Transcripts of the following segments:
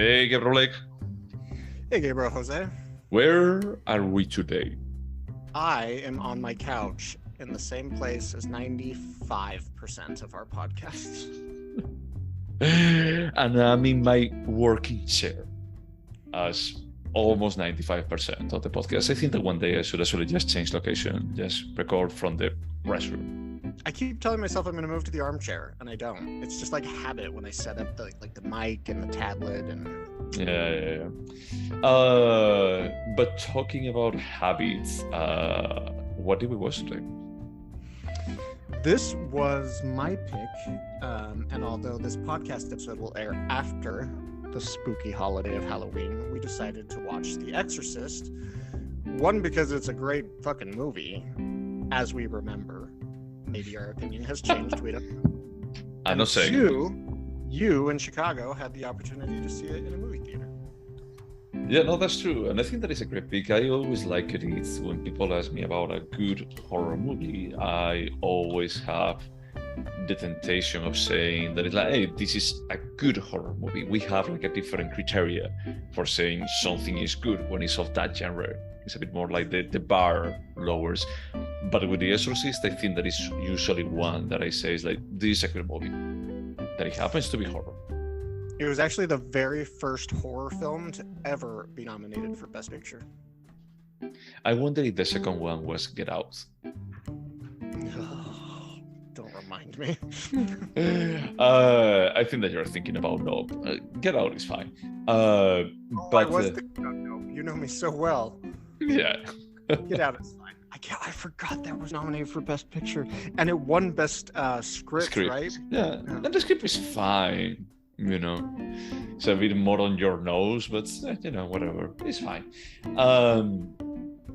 Hey, Gabriel, Hey, Gaybros Jose. where are we today? I am on my couch in the same place as 95% of our podcasts. And I'm in my working chair as almost 95% of the podcast. I think that one day I should actually just change location, just record from the restroom. I keep telling myself I'm going to move to the armchair, and I don't. It's just like a habit when I set up the mic and the tablet and... Yeah. But talking about habits, what did we watch today? This was my pick, and although this podcast episode will air after the spooky holiday of Halloween, we decided to watch The Exorcist. One, because it's a great fucking movie, as we remember. Maybe our opinion has changed, we don't know. I'm not saying. You in Chicago had the opportunity to see it in a movie theater. Yeah, no, that's true. And I think that is a great pick. I always like it when people ask me about a good horror movie. I always have the temptation of saying that it's like, hey, this is a good horror movie. We have like a different criteria for saying something is good when it's of that genre. It's a bit more like the bar lowers. But with The Exorcist, I think that is usually one that I say is like, this is a good movie. That it happens to be horror. It was actually the very first horror film to ever be nominated for Best Picture. I wonder if the second one was Get Out. Don't remind me. I think that you're thinking about Nope. Get Out is fine. But I was thinking about Nope. You know me so well. Yeah. Get Out is fine. I forgot that was nominated for Best Picture, and it won Best script, right? Yeah, and the script is fine. You know, it's a bit more on your nose, but whatever, it's fine.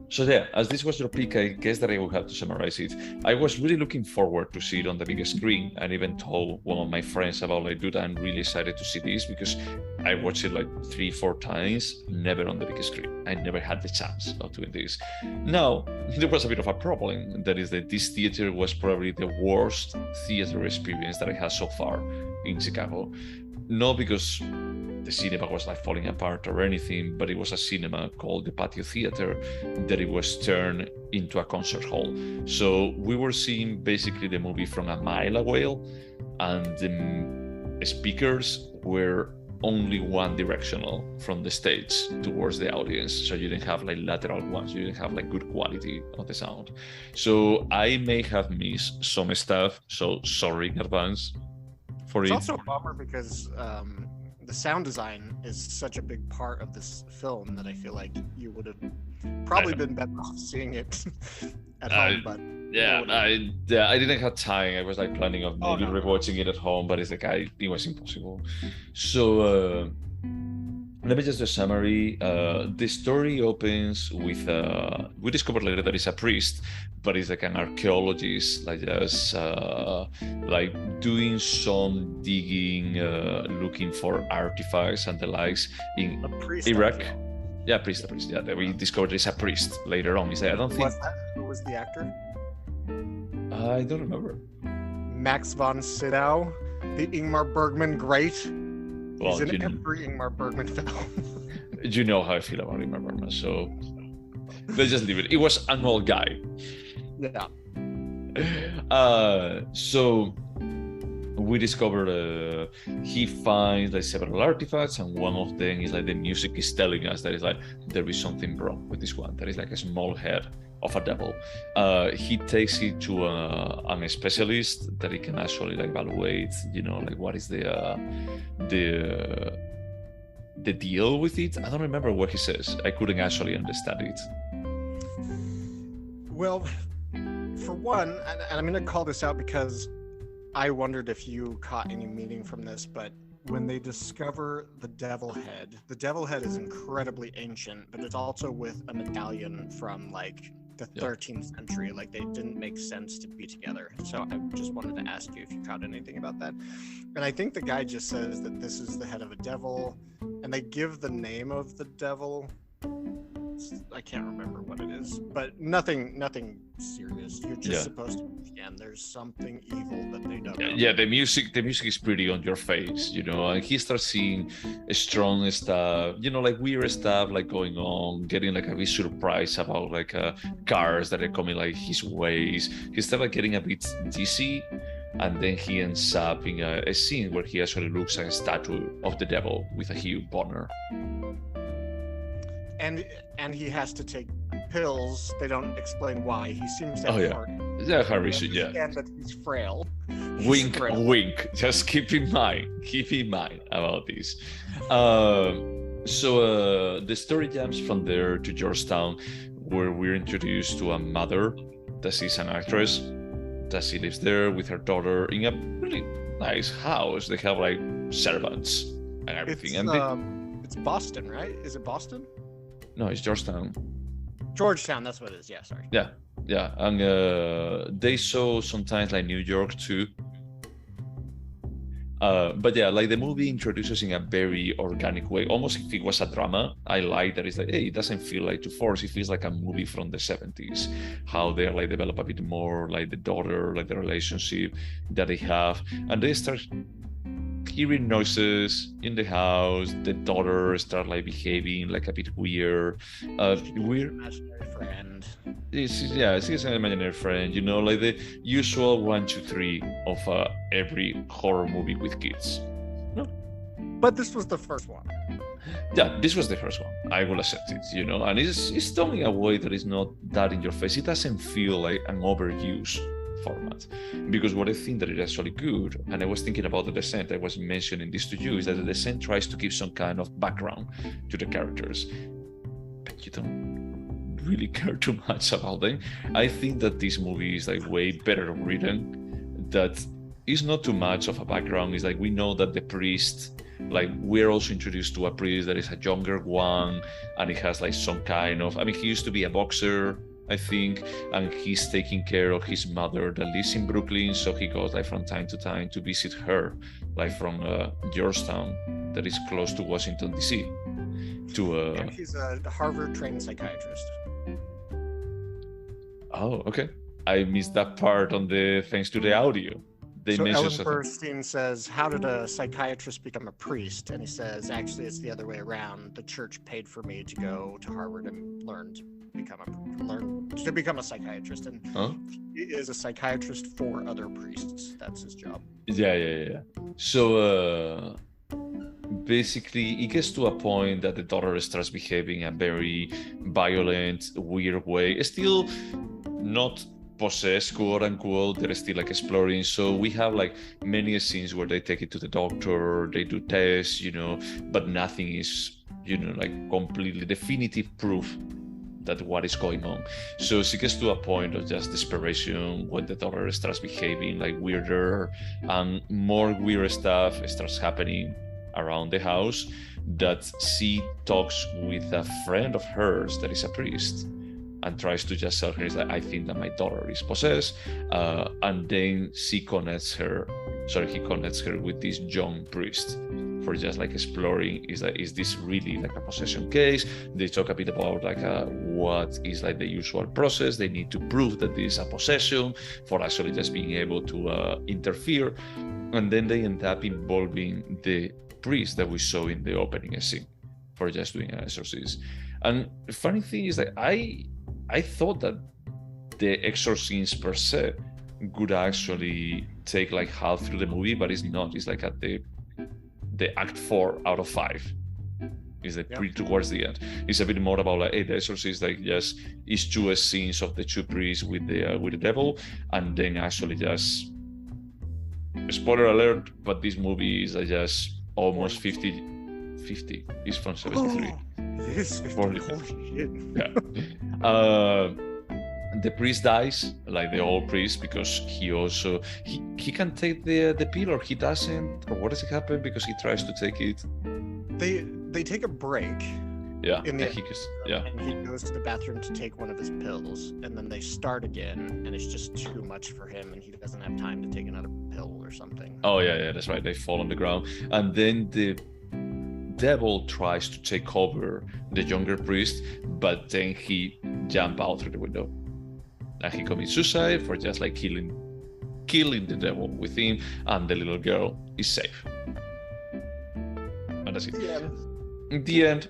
So yeah, as this was your pick, I guess that I will have to summarize it. I was really looking forward to see it on the big screen, and even told one of my friends about like, dude, I'm really excited to see this because I watched it like 3-4 times, never on the big screen. I never had the chance of doing this. Now, there was a bit of a problem. That is that this theater was probably the worst theater experience that I had so far in Chicago. Not because the cinema was like falling apart or anything, but it was a cinema called the Patio Theater that it was turned into a concert hall. So we were seeing basically the movie from a mile away, and the speakers were only one directional from the stage towards the audience. So you didn't have like lateral ones. You didn't have like good quality of the sound. So I may have missed some stuff. So sorry in advance for it. It's also a bummer because the sound design is such a big part of this film that I feel like you would have probably been better off seeing it at home. But I didn't have time. I was like planning on maybe rewatching it at home, but it's like it was impossible. So let me just do a summary. The story opens with we discovered later that it's a priest, but it's like an archaeologist, like just like doing some digging, looking for artifacts and the likes in Iraq. Yeah, priest. Yeah, we discovered it's a priest later on. He's like, I don't think. Who was the actor? I don't remember. Max von Sydow, the Ingmar Bergman great. Well, he's in every Ingmar Bergman film. You know how I feel about Ingmar Bergman, so let's just leave it. It was an old guy. Yeah. So we discovered he finds like several artifacts, and one of them is like the music is telling us that it's like there is something wrong with this one. There is like a small head of a devil. He takes it to a specialist that he can actually like evaluate, like what is the deal with it. I don't remember what he says. I couldn't actually understand it. Well, for one, and I'm going to call this out because I wondered if you caught any meaning from this, but when they discover the devil head is incredibly ancient, but it's also with a medallion from like the 13th century. Like they didn't make sense to be together. So I just wanted to ask you if you caught anything about that. And I think the guy just says that this is the head of a devil, and they give the name of the devil I can't remember what it is, but nothing serious. You're just supposed to understand there's something evil that they dug up. Yeah, the music is pretty on your face, and he starts seeing strong stuff, like weird stuff like going on, getting like a bit surprised about like cars that are coming like his ways. He starts like getting a bit dizzy, and then he ends up in a scene where he actually looks like a statue of the devil with a huge boner. And he has to take pills. They don't explain why. He seems to have heart. Yeah, Harry should, But he's frail. Wink, wink. Just keep in mind about this. So the story jumps from there to Georgetown, where we're introduced to a mother that is an actress, that she lives there with her daughter in a really nice house. They have like servants and everything. It's Boston, right? Is it Boston? No, it's Georgetown. Georgetown, that's what it is. Yeah, sorry. Yeah, and they show sometimes like New York too. But yeah, like the movie introduces in a very organic way, almost if it was a drama. I like that it's like, hey, it doesn't feel like too forced. It feels like a movie from the 70s. How they like develop a bit more, like the daughter, like the relationship that they have, and they start hearing noises in the house. The daughter start like behaving like a bit weird. Imaginary friend. She's an imaginary friend. Like the usual 1, 2, 3 of every horror movie with kids. No, but this was the first one. Yeah, this was the first one. I will accept it. And it's done in a way that is not that in your face. It doesn't feel like an overuse format, because what I think that is actually good, and I was thinking about the Descent, I was mentioning this to you, is that the Descent tries to give some kind of background to the characters, but you don't really care too much about them. I think that this movie is like way better written, that is not too much of a background. It's like we know that the priest, like we're also introduced to a priest that is a younger one, and he has like some kind of, he used to be a boxer, I think, and he's taking care of his mother that lives in Brooklyn, so he goes like from time to time to visit her, like from Georgetown, that is close to Washington DC. And he's a Harvard-trained psychiatrist. Oh, okay. I missed that part on the thanks to the audio. So Ellen Burstyn says, how did a psychiatrist become a priest? And he says, actually, it's the other way around. The church paid for me to go to Harvard and learn to become a psychiatrist. And he is a psychiatrist for other priests. That's his job. Yeah. So basically, it gets to a point that the daughter starts behaving in a very violent, weird way. Still not possessed, quote unquote. They're still like exploring. So we have like many scenes where they take it to the doctor, they do tests, but nothing is, like completely definitive proof that what is going on. So she gets to a point of just desperation when the daughter starts behaving like weirder, and more weird stuff starts happening around the house, that she talks with a friend of hers that is a priest and tries to just tell her, is like, I think that my daughter is possessed, and then he connects her with this young priest for just like exploring, is this really like a possession case? They talk a bit about like what is like the usual process. They need to prove that this is a possession for actually just being able to interfere, and then they end up involving the priest that we saw in the opening scene for just doing an exorcism. And the funny thing is that I thought that the exorcisms per se would actually take like half through the movie, but it's not. It's like at the act 4 out of 5 is like pretty towards the end. It's a bit more about like, hey, the exorcist like just is 2 scenes of the 2 priests with the devil, and then actually just, spoiler alert, but this movie is like just almost 50. It's from 73. Yes, 50. Holy shit. Yeah. The priest dies, like the old priest, because he also he can take the pill, or he doesn't, or what does it happen because he tries to take it? They take a break. Yeah. And he goes to the bathroom to take one of his pills, and then they start again, and it's just too much for him, and he doesn't have time to take another pill or something. Oh yeah, that's right. They fall on the ground, and then the devil tries to take over the younger priest, but then he jumps out through the window. And he commits suicide for just like killing the devil with him, and the little girl is safe. And that's it. Yeah. In the end,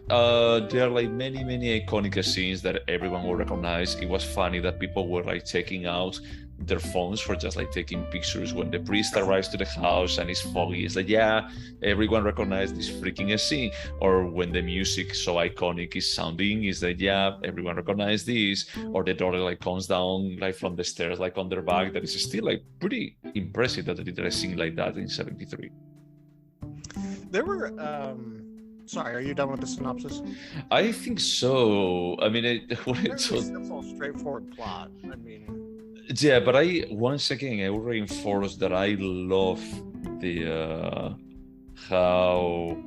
there are like many iconic scenes that everyone will recognize. It was funny that people were like taking out their phones for just like taking pictures when the priest arrives to the house and it's foggy. It's like, yeah, everyone recognized this freaking scene. Or when the music so iconic is sounding, is that, yeah, everyone recognized this. Or the daughter like comes down like from the stairs like on their back. That is still like pretty impressive that they did a scene like that in 73. There were sorry, are you done with the synopsis? I think so. I mean, it's a straightforward plot. I mean, yeah, but I will reinforce that I love the how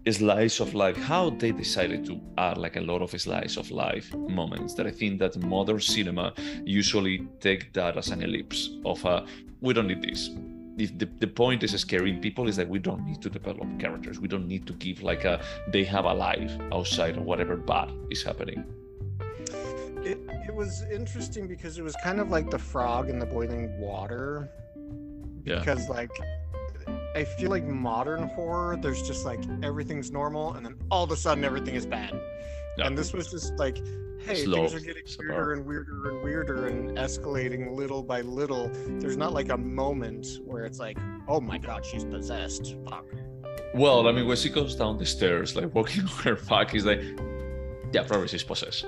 slice of life, how they decided to add like a lot of slice of life moments. That I think that modern cinema usually take that as an ellipse of we don't need this. If the point is scaring people, is that we don't need to develop characters. We don't need to give like they have a life outside of whatever bad is happening. It was interesting because it was kind of like the frog in the boiling water. Yeah. Because like I feel like modern horror, there's just like everything's normal and then all of a sudden everything is bad. Yeah. And this was just like, hey, things are getting weirder and weirder and weirder and escalating little by little. There's not like a moment where it's like, oh my god, she's possessed. Fuck. Well, I mean, when she goes down the stairs, like walking on her back, is like, yeah, probably she's possessed.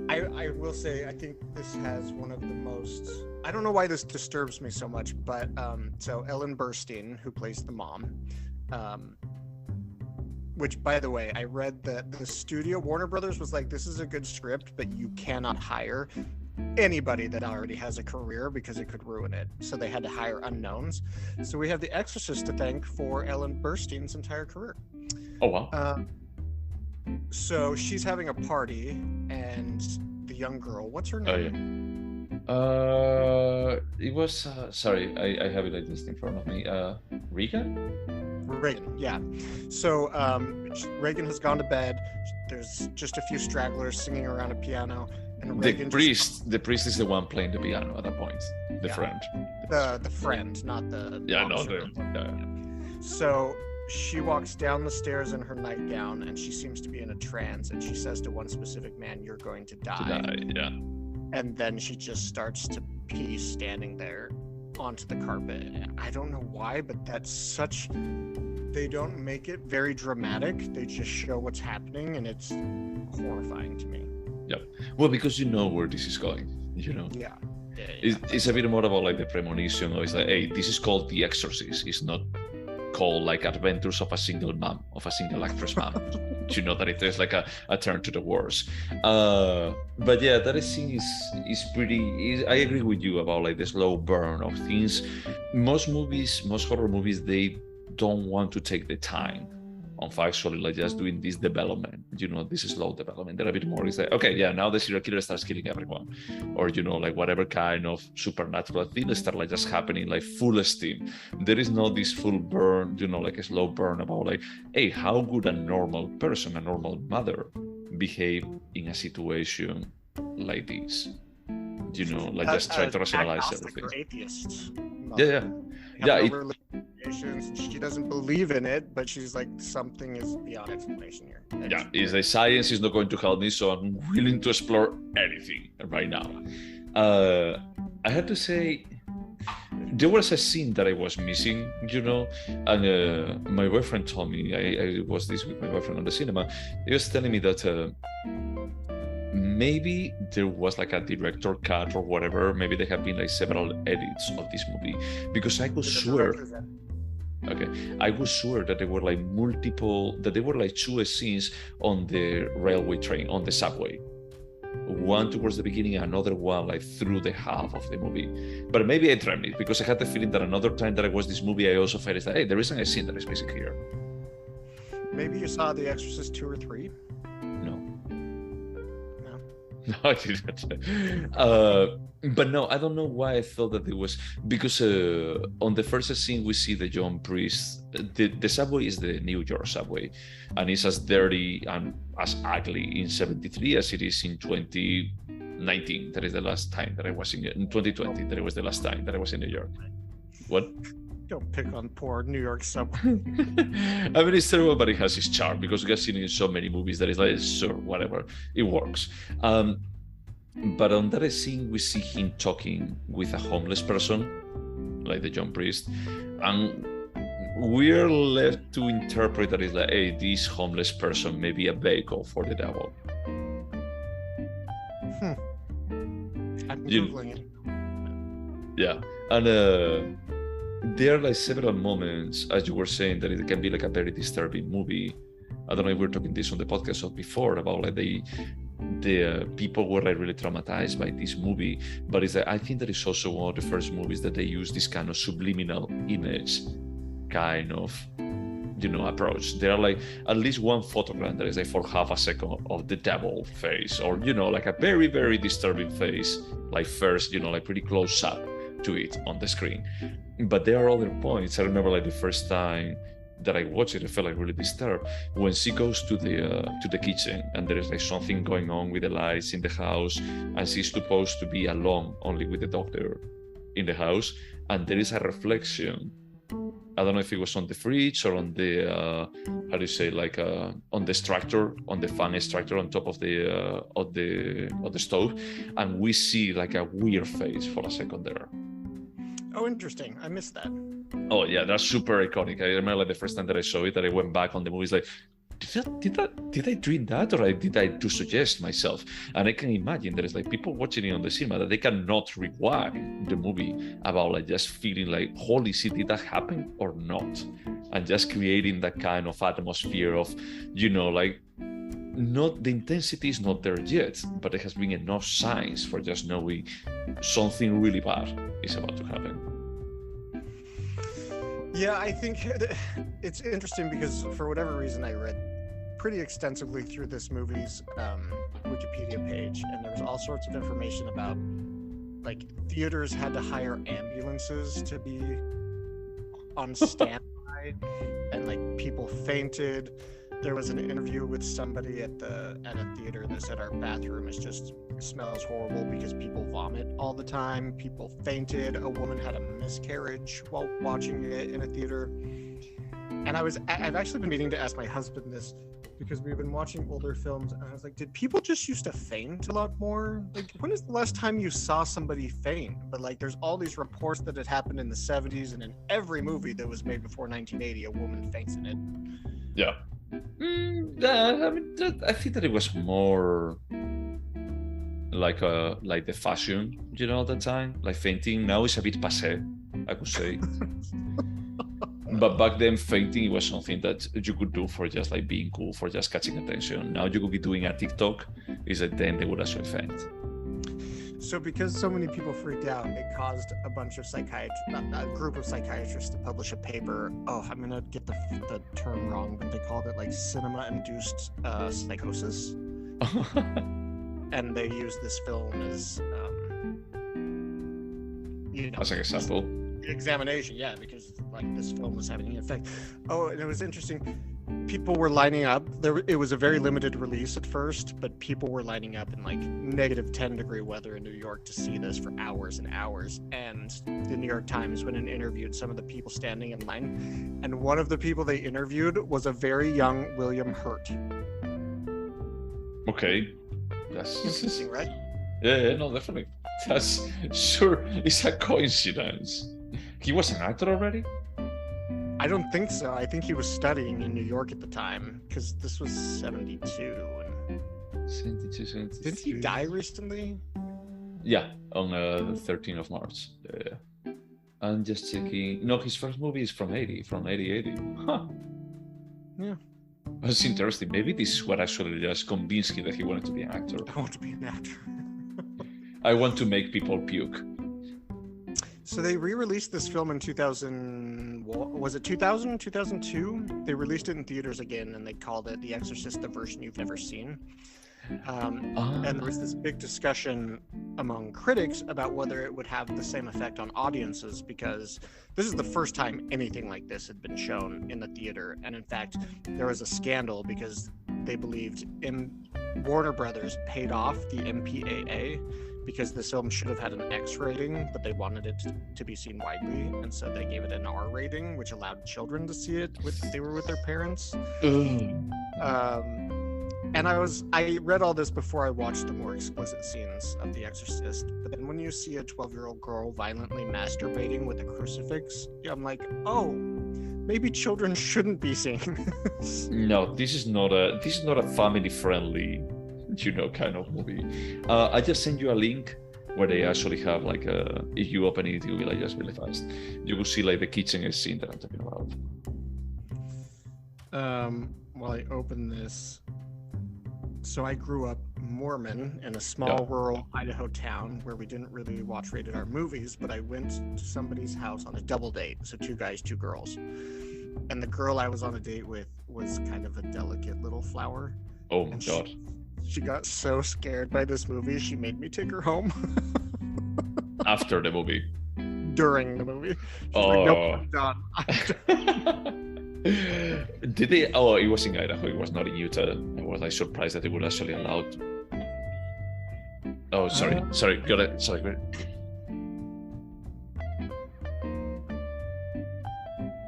I will say, I think this has one of the most, I don't know why this disturbs me so much, but so Ellen Burstyn, who plays the mom, which, by the way, I read that the studio, Warner Brothers, was like, this is a good script, but you cannot hire anybody that already has a career because it could ruin it. So they had to hire unknowns. So we have The Exorcist to thank for Ellen Burstyn's entire career. Oh, wow. So she's having a party, and the young girl, what's her name? Oh, yeah. It was, sorry, I have it like this in front of me. Regan, yeah. So Regan has gone to bed. There's just a few stragglers singing around a piano, and Regan the priest is the one playing the piano at that point. The friend. The friend, not the. Yeah, no, yeah. So she walks down the stairs in her nightgown, and she seems to be in a trance. And she says to one specific man, "You're going to die." Yeah. And then she just starts to pee standing there onto the carpet. I don't know why, but that's such, they don't make it very dramatic. They just show what's happening, and it's horrifying to me. Yeah. Well, because you know where this is going, you know. Yeah. It's a bit more about like the premonition. It's like, hey, this is called The Exorcist. It's not called like Adventures of a Single Mom, of a Single Actress Mom. You know that it is like a turn to the worse. But yeah, that scene is pretty. I agree with you about like the slow burn of things. Most horror movies, they don't want to take the time of actually like just doing this development. You know, this is slow development. They're a bit more. It's like, okay, yeah, now the serial killer starts killing everyone, or you know, like whatever kind of supernatural things start like just happening like full steam. There is not this full burn, you know, like a slow burn about like, hey, how would a normal person, a normal mother, behave in a situation like this? You know, like just try to rationalize everything. Atheist. Yeah. She doesn't believe in it, but she's like, something is beyond explanation here. Yeah, is the science is not going to help me, so I'm willing to explore anything right now. I had to say, there was a scene that I was missing, you know, and my boyfriend told me, I was this with my boyfriend on the cinema, he was telling me that maybe there was like a director cut or whatever, maybe there have been like several edits of this movie, because I could swear that there were like two scenes on the railway train, on the subway, one towards the beginning, another one like through the half of the movie. But maybe I dreamt it, because I had the feeling that another time that I watched this movie, I also felt that, hey, there isn't a scene that is missing here. Maybe you saw The Exorcist 2 or 3? No, I didn't. But no, I don't know why I thought that it was because on the first scene we see the young priest. The subway is the New York subway, and it's as dirty and as ugly in '73 as it is in 2019. That is the last time that I was in 2020. That it was the last time that I was in New York. What? Don't pick on poor New York subway. I mean, it's terrible, but it has its charm because we have seen it in so many movies that it's like, sure, whatever, it works. But on that scene, we see him talking with a homeless person, like the young priest, and we're left to interpret that it's like, hey, this homeless person may be a vehicle for the devil. I'm Googling it. Yeah, and there are like several moments, as you were saying, that it can be like a very disturbing movie. I don't know if we were talking this on the podcast or before about like the people were like really traumatized by this movie, but it's like, I think that it's also one of the first movies that they use this kind of subliminal image kind of approach. There are like at least one photograph that is like for half a second of the devil face, or like a very, very disturbing face, like first, like pretty close up to it on the screen. But there are other points. I remember like the first time that I watched it, I felt like really disturbed when she goes to the kitchen and there is like something going on with the lights in the house, and she's supposed to be alone only with the doctor in the house, and there is a reflection. I don't know if it was on the fridge or on the how do you say, like on the extractor, on the fan extractor on top of the stove, and we see like a weird face for a second there. Oh, interesting. I missed that. Oh yeah, that's super iconic. I remember like the first time that I saw it, that I went back on the movies like, did I dream that, or did I to suggest myself? And I can imagine there is like people watching it on the cinema that they cannot rewind the movie about like just feeling like, holy shit, did that happen or not? And just creating that kind of atmosphere of, like, not the intensity is not there yet, but there has been enough signs for just knowing something really bad is about to happen. Yeah, I think it's interesting because for whatever reason I read pretty extensively through this movie's Wikipedia page, and there was all sorts of information about like theaters had to hire ambulances to be on standby, and like people fainted. There was an interview with somebody at a theater that said our bathroom smells horrible because people vomit all the time. People fainted. A woman had a miscarriage while watching it in a theater. And I've actually been meaning to ask my husband this because we've been watching older films, and I was like, did people just used to faint a lot more? Like, when is the last time you saw somebody faint? But like, there's all these reports that it happened in the 70s, and in every movie that was made before 1980, a woman faints in it. Yeah. I mean, I think that it was more like the fashion, at the time. Like fainting now is a bit passé, I could say. But back then, fainting, it was something that you could do for just like being cool, for just catching attention. Now you could be doing a TikTok, is that then they would actually faint. So because so many people freaked out, it caused a bunch of a group of psychiatrists to publish a paper. Oh, I'm gonna get the term wrong, but they called it like cinema-induced psychosis. And they used this film as, as an example. Examination, yeah, because like this film was having an effect. Oh, and it was interesting. People were lining up. It was a very limited release at first, but people were lining up in like -10-degree weather in New York to see this for hours and hours. And the New York Times went and interviewed some of the people standing in line, and one of the people they interviewed was a very young William Hurt. Okay, that's interesting, right? Yeah, no, definitely. That's sure. It's a coincidence. He was an actor already? I don't think so. I think he was studying in New York at the time, because this was 72. 72, 73. Didn't he die recently? Yeah, on the 13th of March. Yeah. I'm just checking. No, his first movie is from 80. Huh. Yeah. That's interesting. Maybe this is what actually just convinced him that he wanted to be an actor. I want to be an actor. I want to make people puke. So they re-released this film in 2000, was it 2000, 2002? They released it in theaters again, and they called it The Exorcist, the version you've never seen. And there was this big discussion among critics about whether it would have the same effect on audiences, because this is the first time anything like this had been shown in the theater. And in fact, there was a scandal because they believed Warner Brothers paid off the MPAA because this film should have had an X rating, but they wanted it to be seen widely, and so they gave it an R rating, which allowed children to see it if they were with their parents. And I read all this before I watched the more explicit scenes of The Exorcist, but then when you see a 12-year-old girl violently masturbating with a crucifix, I'm like, oh, maybe children shouldn't be seeing this. No, this is not a family-friendly, kind of movie. I just sent you a link where they actually have like if you open it will be like just really fast. You will see like the kitchen scene that I'm talking about. While I open this, so I grew up Mormon in a small rural Idaho town where we didn't really watch rated R movies, but I went to somebody's house on a double date, so 2 guys, 2 girls. And the girl I was on a date with was kind of a delicate little flower. Oh my God. She got so scared by this movie, she made me take her home. After the movie? During the movie. She's like, nope, I'm done. Did they? Oh, it was in Idaho. It was not in Utah. I was like surprised that they would actually allow it. Oh, sorry. Got it. Sorry.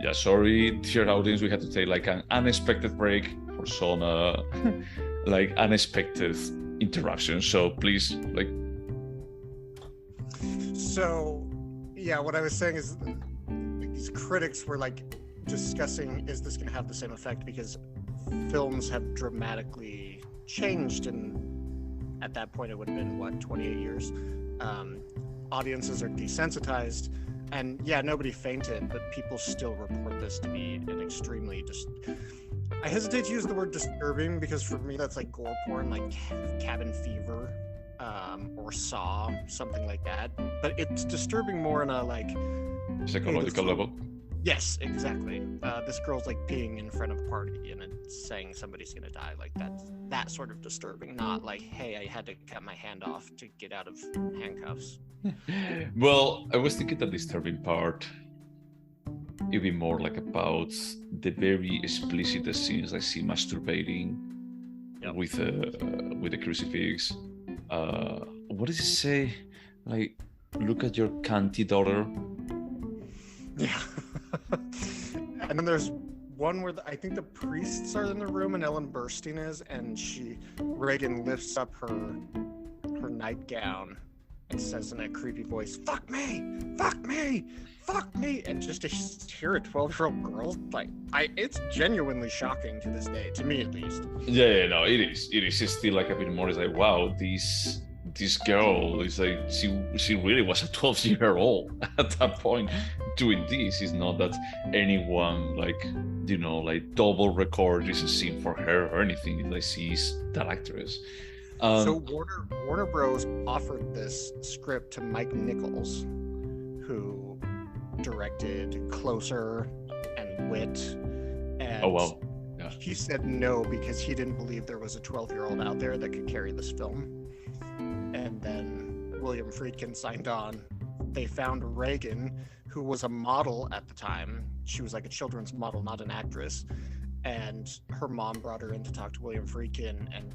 Yeah, sorry, dear audience. We had to take like an unexpected break for some like unexpected interruption. So please, like. So, yeah, what I was saying is these critics were like discussing, is this going to have the same effect, because films have dramatically changed, and at that point it would have been 28 years. Audiences are desensitized, and yeah, nobody fainted, but people still report this to be an extremely I hesitate to use the word disturbing, because for me that's like gore porn, like Cabin Fever, or Saw, something like that, but it's disturbing more in a like psychological level. Yes, exactly. This girl's like peeing in front of a party and it's saying somebody's gonna die. Like that sort of disturbing, not like, hey, I had to cut my hand off to get out of handcuffs. Well, I was thinking the disturbing part, it'd be more like about the very explicit scenes I see masturbating with the crucifix. What does it say? Like, look at your canty daughter. Yeah. And then there's one where I think the priests are in the room and Ellen Burstyn is, and Reagan lifts up her nightgown and says in a creepy voice, "Fuck me, fuck me, fuck me," and just to hear a 12-year-old girl, like, it's genuinely shocking to this day, to me at least. Yeah, no, it is. It's still like a bit more. It's like, wow, this girl is like, she really was a 12-year-old at that point doing this. It's not that anyone like double record this scene for her or anything. It's like she's that actress. So Warner Bros. Offered this script to Mike Nichols, who directed Closer and Wit, and oh wow, yeah. He said no because he didn't believe there was a 12-year-old out there that could carry this film. And then William Friedkin signed on. They found Reagan, who was a model at the time. She was like a children's model, not an actress. And her mom brought her in to talk to William Friedkin, and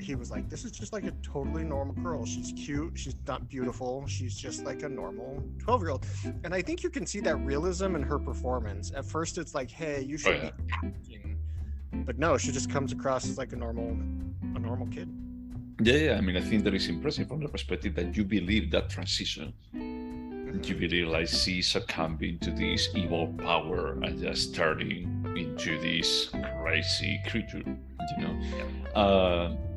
he was like, this is just like a totally normal girl. She's cute. She's not beautiful. She's just like a normal 12-year-old. And I think you can see that realism in her performance. At first, it's like, hey, you should be acting. But no, she just comes across as like a normal kid. Yeah. I mean, I think that is impressive from the perspective that you believe that transition. You believe like she succumbing to this evil power and just turning into this crazy creature,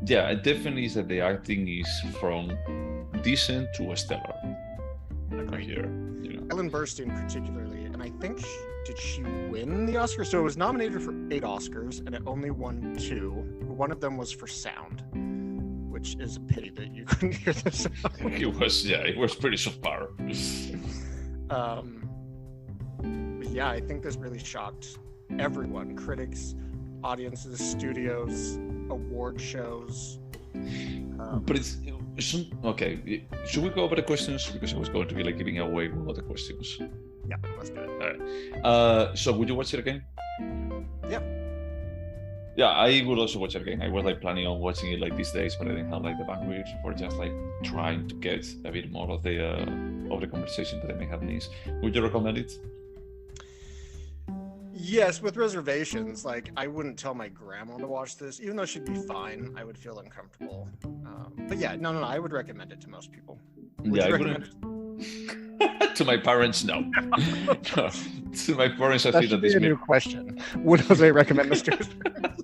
Yeah, it definitely is that the acting is from decent to stellar. Right here, Ellen Burstyn particularly, and I think did she win the Oscar? So it was nominated for 8 Oscars, and it only won 2. One of them was for sound, which is a pity that you couldn't hear the sound. It was pretty subpar. But yeah, I think this really shocked everyone: critics, audiences, studios, award shows. But it's okay. Should we go over the questions? Because I was going to be like giving away all the questions. Yeah, let's do it. All right. So would you watch it again? Yeah. Yeah, I would also watch it again. I was like planning on watching it like these days, but I didn't have like the bandwidth for just like trying to get a bit more of the conversation that I may have missed. Would you recommend it? Yes, with reservations. Like, I wouldn't tell my grandma to watch this, even though she'd be fine. I would feel uncomfortable. But yeah, no, I would recommend it to most people. Would you recommend it? To my parents, no. No. To my parents, I think that this is a new question. Would Jose recommend this to his parents?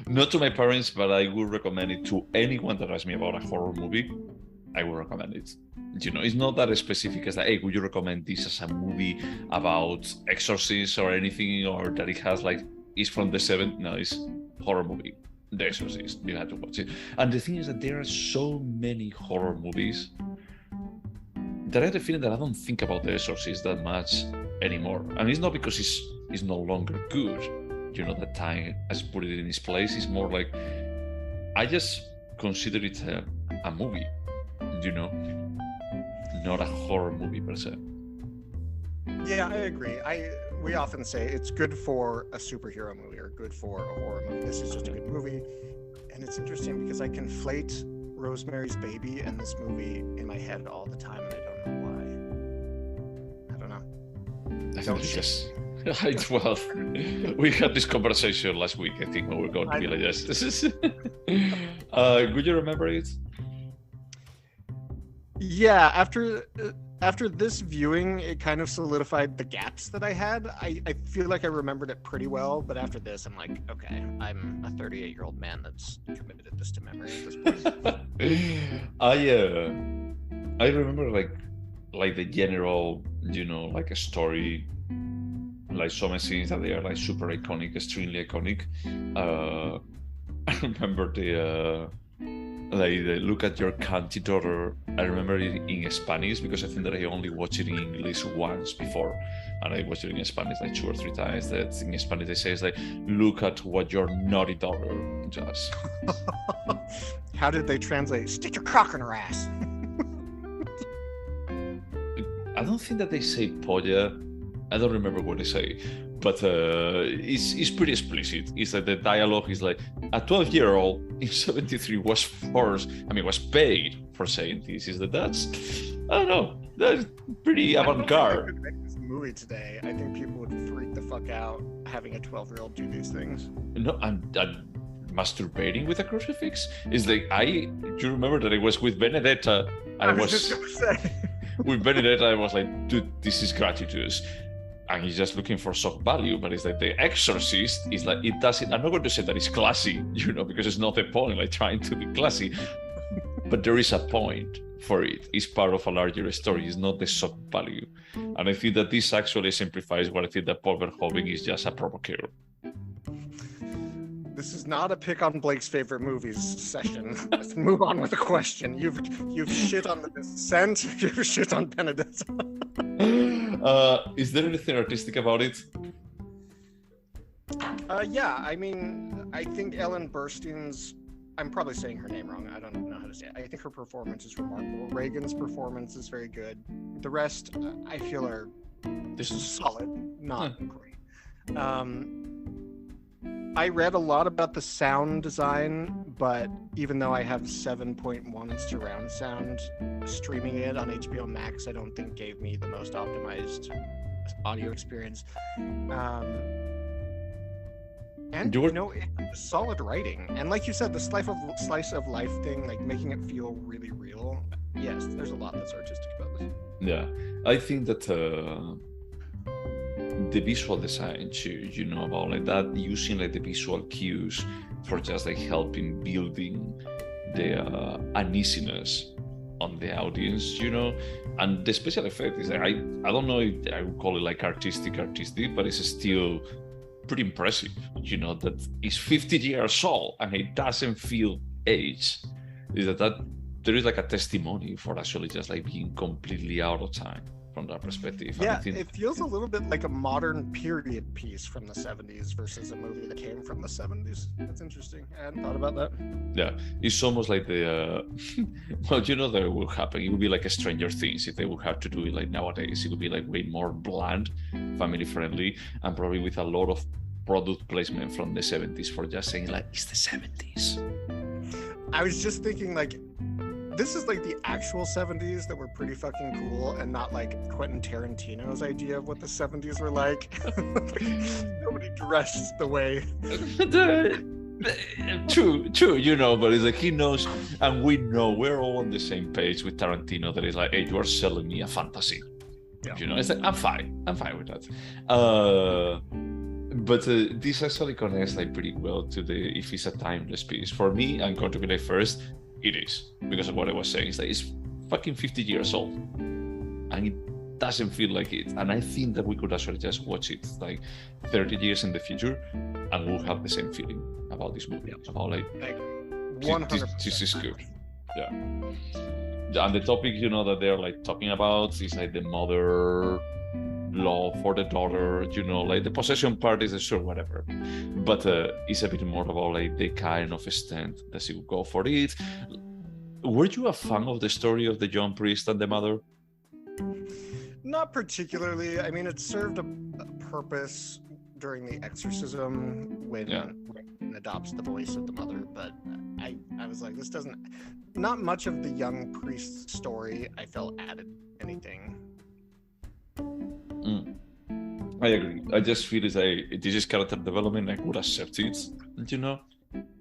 Not to my parents, but I would recommend it to anyone that asks me about a horror movie. I would recommend it. You know, it's not that specific as like, hey, would you recommend this as a movie about Exorcist or anything, or that it has like is from the 70s? No, it's horror movie. The Exorcist. You have to watch it. And the thing is that there are so many horror movies that I have the feeling that I don't think about The Exorcist that much anymore. And it's not because it's no longer good. You know, that time has put it in its place. It's more like I just consider it a movie, you know, not a horror movie per se. Yeah, I agree. We often say it's good for a superhero movie or good for a horror movie. This is just a good movie. And it's interesting because I conflate Rosemary's Baby and this movie in my head all the time, and I don't know why. I don't know. I think it's just... Well, we had this conversation last week, I think, when we were going to be like, yes, this is... Would you remember it? Yeah, after this viewing, it kind of solidified the gaps that I had. I feel like I remembered it pretty well, but after this, I'm like, okay, I'm a 38-year-old man that's committed this to memory at this point. I remember like the general, you know, like a story, like some scenes that they are like super iconic, extremely iconic. I remember the Look at Your Canty Daughter. I remember it in Spanish because I think that I only watched it in English once before, and I watched it in Spanish like 2 or 3 times. That in Spanish they say it's like, look at what your naughty daughter does. How did they translate? Stick your cock in her ass. I don't think that they say polla. I don't remember what they say, but it's pretty explicit. It's like the dialogue is like a 12-year-old in 73 was paid for saying this. Is that's I don't know, that's pretty avant-garde. I could make this movie today. I think people would freak the fuck out having a 12-year-old do these things. No, I'm masturbating with a crucifix. Is like do you remember that it was with Benedetta? I was just gonna say. With Benedetta, I was like, dude, this is gratuitous. And he's just looking for shock value, but it's like The Exorcist is like, it doesn't, I'm not going to say that it's classy, you know, because it's not the point, like trying to be classy, but there is a point for it. It's part of a larger story. It's not the shock value. And I think that this actually simplifies what I think that Paul Verhoeven is just a provocateur. This is not a pick on Blake's favorite movies session. Let's move on with the question. You've shit on The Descent. You've shit on Benedetta. Is there anything artistic about it? Yeah, I mean, I think Ellen Burstyn's, I'm probably saying her name wrong. I don't know how to say it. I think her performance is remarkable. Reagan's performance is very good. The rest, I feel, are solid, not great. I read a lot about the sound design, but even though I have 7.1 surround sound, streaming it on HBO Max I don't think gave me the most optimized audio experience. And you know, it's solid writing, and like you said, the slice of life thing, like making it feel really real. Yes, there's a lot that's artistic about this. Yeah, I think that the visual design too, you know, about like that, using like the visual cues for just like helping building the uneasiness on the audience, you know, and the special effect is like, I don't know if I would call it like artistic, but it's still pretty impressive, you know, that it's 50 years old and it doesn't feel aged. Is that there is like a testimony for actually just like being completely out of time. from that perspective. Yeah, it feels a little bit like a modern period piece from the 70s versus a movie that came from the 70s. That's interesting. I hadn't thought about that. Yeah, it's almost like the well, that will happen. It would be like a Stranger Things if they would have to do it like nowadays. It would be like way more bland, family friendly, and probably with a lot of product placement from the 70s for just saying like it's the 70s. I was just thinking like this is like the actual 70s that were pretty fucking cool and not like Quentin Tarantino's idea of what the 70s were like. Nobody dressed the way. True, but it's like he knows, and we know we're all on the same page with Tarantino that is like, hey, you are selling me a fantasy. Yeah. It's like, I'm fine with that. But this actually connects like pretty well to the if it's a timeless piece. For me, I'm going to be like first, it is, because of what I was saying. It's like it's fucking 50 years old, and it doesn't feel like it. And I think that we could actually just watch it like 30 years in the future, and we'll have the same feeling about this movie. About like 100%. This is good. Yeah. And the topic, that they're like talking about is like the mother love for the daughter, like the possession part is sure whatever, but it's a bit more about like the kind of extent that she would go for it. Were you a fan of the story of the young priest and the mother? Not particularly. I mean, it served a purpose during the exorcism when Regan adopts the voice of the mother, but I was like, this doesn't, not much of the young priest's story I felt added anything. I agree. I just feel this is character development. I would accept it,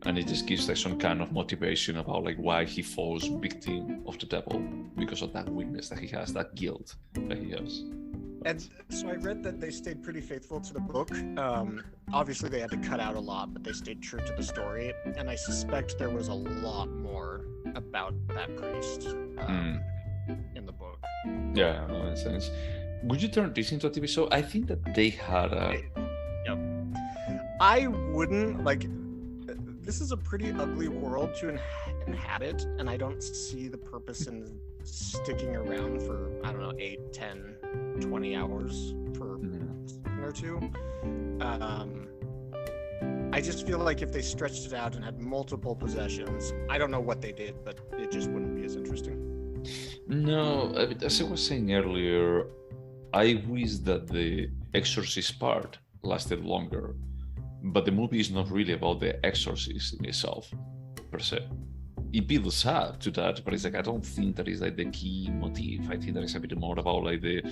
and it just gives like some kind of motivation about like why he falls victim of the devil because of that weakness that he has, that guilt that he has. And so I read that they stayed pretty faithful to the book. Obviously, they had to cut out a lot, but they stayed true to the story. And I suspect there was a lot more about that priest in the book. Yeah, that makes sense. Would you turn this into a TV show? I think that they had a... Yep. I wouldn't, like... This is a pretty ugly world to inhabit, and I don't see the purpose in sticking around for, 8, 10, 20 hours for a season or two. I just feel like if they stretched it out and had multiple possessions, I don't know what they did, but it just wouldn't be as interesting. No, as I was saying earlier, I wish that the Exorcist part lasted longer, but the movie is not really about the Exorcist in itself, per se. It builds up to that, but it's like I don't think that is like the key motif. I think that is a bit more about like the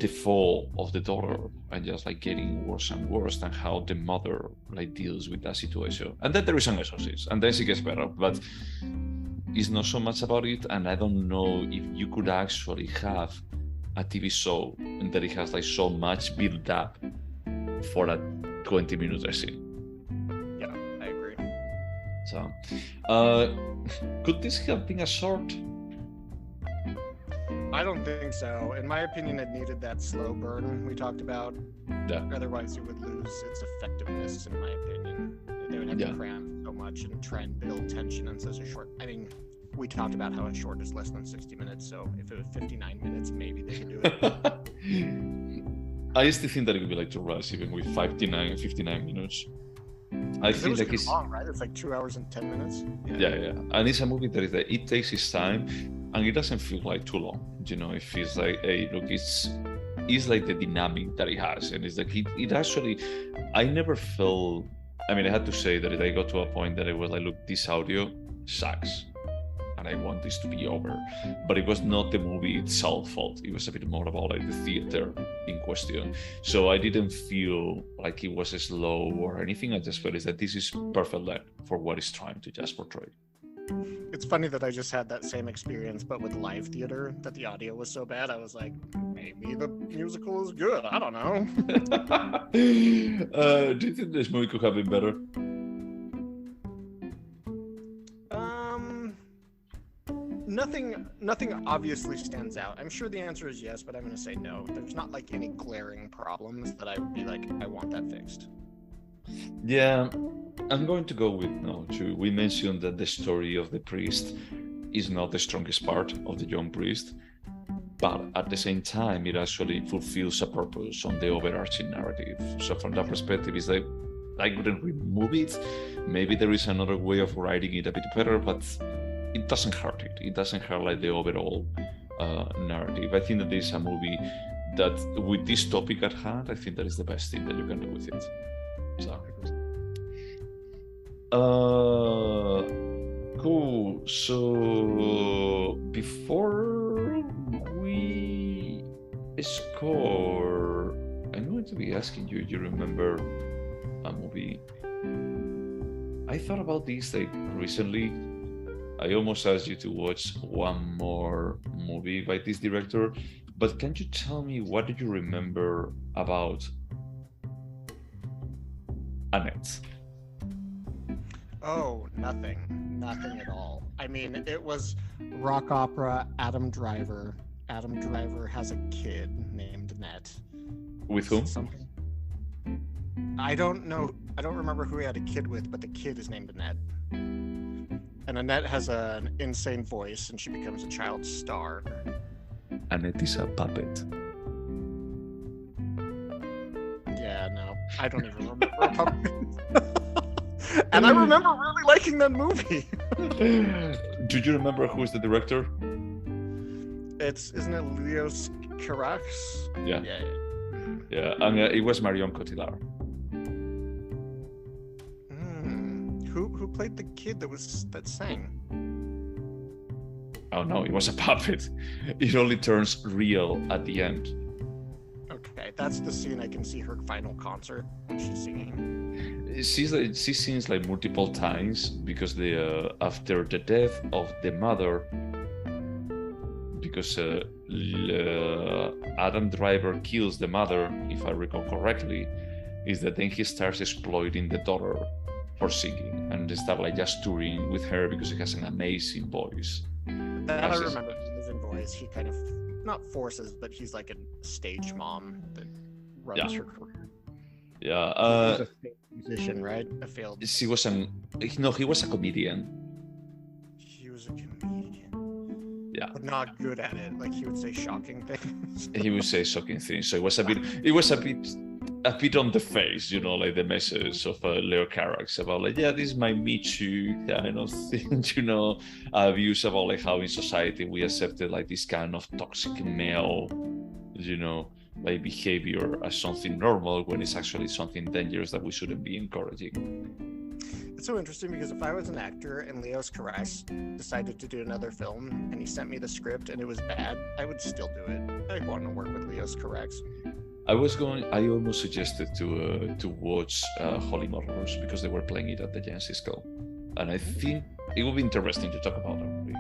fall of the daughter and just like getting worse and worse, and how the mother like deals with that situation. And then there is an Exorcist, and then she gets better, but it's not so much about it. And I don't know if you could actually have a TV show that it has like so much build up for a 20-minute scene. Yeah, I agree. So, could this have been a short? I don't think so. In my opinion, it needed that slow burn we talked about. Yeah. Otherwise, it would lose its effectiveness, in my opinion. They would have to cram so much and try and build tension in such a short... I mean, we talked about how a short is less than 60 minutes, so if it was 59 minutes, maybe they could do it. I used to think that it would be like to rush even with 59 minutes. I feel like it's long, right? It's like 2 hours and 10 minutes. Yeah. And it's a movie that is like, it takes its time, and it doesn't feel like too long. It feels like, hey, look, it's like the dynamic that it has, and it's like it actually. I never felt. I mean, I had to say that I got to a point that I was like, look, this audio sucks, and I want this to be over. But it was not the movie itself fault. It was a bit more about like the theater in question. So I didn't feel like it was slow or anything. I just felt that this is perfect length for what it's trying to just portray. It's funny that I just had that same experience, but with live theater, that the audio was so bad. I was like, maybe the musical is good. I don't know. Do you think this movie could have been better? Nothing obviously stands out. I'm sure the answer is yes, but I'm going to say no. There's not like any glaring problems that I would be like, I want that fixed. Yeah, I'm going to go with no too. We mentioned that the story of the priest is not the strongest part of the young priest, but at the same time, it actually fulfills a purpose on the overarching narrative. So from that perspective, it's like I wouldn't remove it. Maybe there is another way of writing it a bit better, but it doesn't hurt it. It doesn't hurt like the overall narrative. I think that this is a movie that, with this topic at hand, I think that is the best thing that you can do with it. So, cool. So before we score, I'm going to be asking you, you remember a movie? I thought about this like recently. I almost asked you to watch one more movie by this director, but can you tell me, what do you remember about Annette? Oh, nothing at all. I mean, it was rock opera, Adam Driver. Adam Driver has a kid named Annette. With whom? Something. I don't know. I don't remember who he had a kid with, but the kid is named Annette. And Annette has an insane voice, and she becomes a child star. Annette is a puppet. Yeah, no, I don't even remember a puppet. And I remember really liking that movie. Do you remember who is the director? Isn't it Leos Carax? Yeah. Yeah, and it was Marion Cotillard. Who played the kid that sang? Oh no, it was a puppet. It only turns real at the end. Okay, that's the scene I can see her final concert when she's singing. She sings like multiple times because after the death of the mother, because Adam Driver kills the mother, if I recall correctly, is that then he starts exploiting the daughter for singing and they start like just touring with her because she has an amazing voice. That I remember his amazing voice. He kind of not forces, but he's like a stage mom that runs her career. Yeah. He was a failed musician, right? He was a comedian. He was a comedian. Yeah. But not good at it. Like he would say shocking things. He would say shocking things. So it was a bit on the face, you know, like the message of Leo Carax about like, yeah, this is my Me Too kind of thing, you know, views about like how in society we accepted like this kind of toxic male, you know, like behavior as something normal when it's actually something dangerous that we shouldn't be encouraging. It's so interesting because if I was an actor and Leos Carax decided to do another film and he sent me the script and it was bad, I would still do it. I want to work with Leos Carax. I almost suggested to watch Holy Motors because they were playing it at the Gen Cisco, and I think it would be interesting to talk about that movie.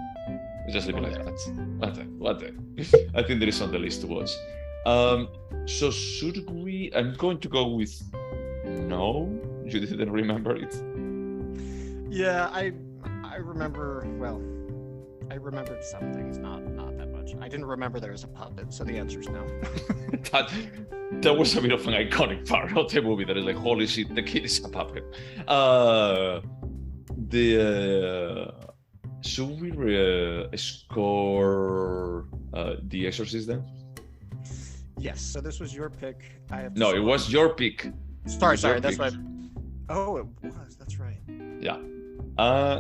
Just leave it like that. What the? I think there is on the list to watch. So should we? I'm going to go with no. You didn't remember it? Yeah, I remember. Well, I remembered some things, not that much. I didn't remember there was a puppet, so the answer is no. that was a bit of an iconic part of the movie. That is like, holy shit, the kid is a puppet. Should we score The Exorcist then? Yes. So this was your pick. No, it was your pick. Sorry. That's why. Oh, it was. That's right. Yeah.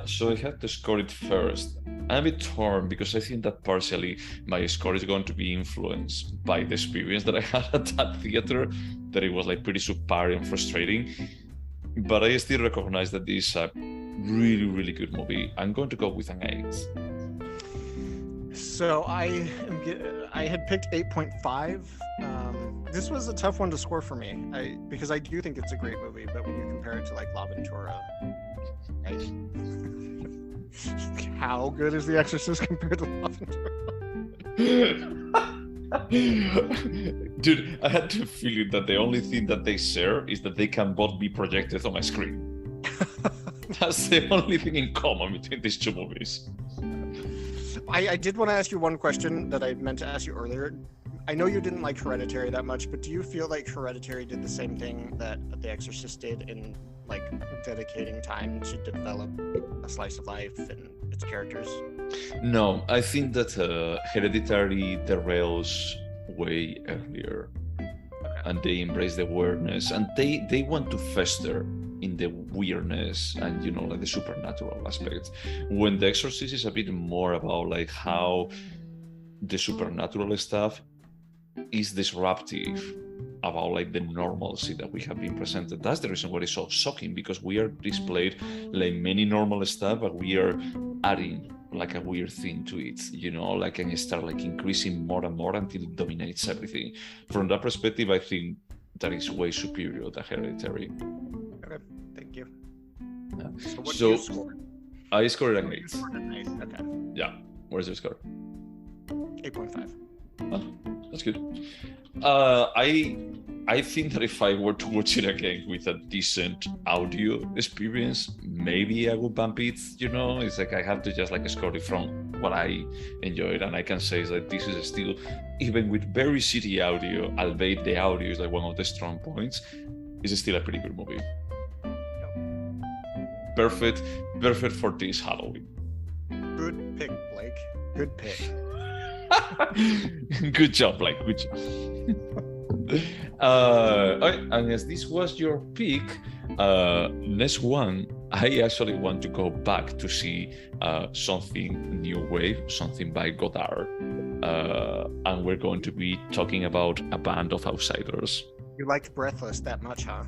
So I had to score it first. I'm a bit torn because I think that partially my score is going to be influenced by the experience that I had at that theater, that it was like pretty subpar and frustrating. But I still recognize that this is a really, really good movie. I'm going to go with an 8. So I had picked 8.5. This was a tough one to score for me, because I do think it's a great movie, but when you compare it to like La Ventura, how good is The Exorcist compared to La Ventura? Dude, I had the feeling that the only thing that they share is that they can both be projected on my screen. That's the only thing in common between these two movies. I did want to ask you one question that I meant to ask you earlier. I know you didn't like Hereditary that much, but do you feel like Hereditary did the same thing that The Exorcist did in like dedicating time to develop a slice of life and its characters? No, I think that Hereditary derails way earlier, and they embrace the awareness, and they want to fester in the weirdness and like the supernatural aspect. When The Exorcist is a bit more about like how the supernatural stuff is disruptive about like the normalcy that we have been presented. That's the reason why it's so shocking, because we are displayed like many normal stuff, but we are adding like a weird thing to it, like, and start like increasing more and more until it dominates everything. From that perspective, I think that is way superior than Hereditary. Okay, thank you. Yeah. So what do you score? I scored an 8. Okay. Yeah. Where's your score? 8.5. Oh, that's good. I think that if I were to watch it again with a decent audio experience, maybe I would bump it. It's like I have to just like score it from what I enjoyed, and I can say that this is still, even with very shitty audio, albeit the audio is like one of the strong points, is still a pretty good movie. Perfect for this Halloween. Good pick, Blake. Good pick. Good job, Blake. Good job. And as this was your pick, next one, I actually want to go back to see something new wave, something by Godard, and we're going to be talking about A Band of Outsiders. You liked Breathless that much, huh?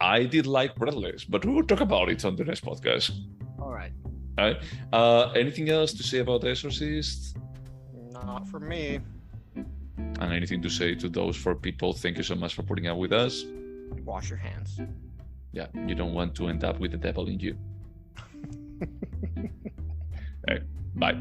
I did like Breathless, but we will talk about it on the next podcast. All right. Anything else to say about The Exorcist? Not for me. And anything to say to those 4 people? Thank you so much for putting up with us. Wash your hands. Yeah, you don't want to end up with the devil in you. Hey, bye.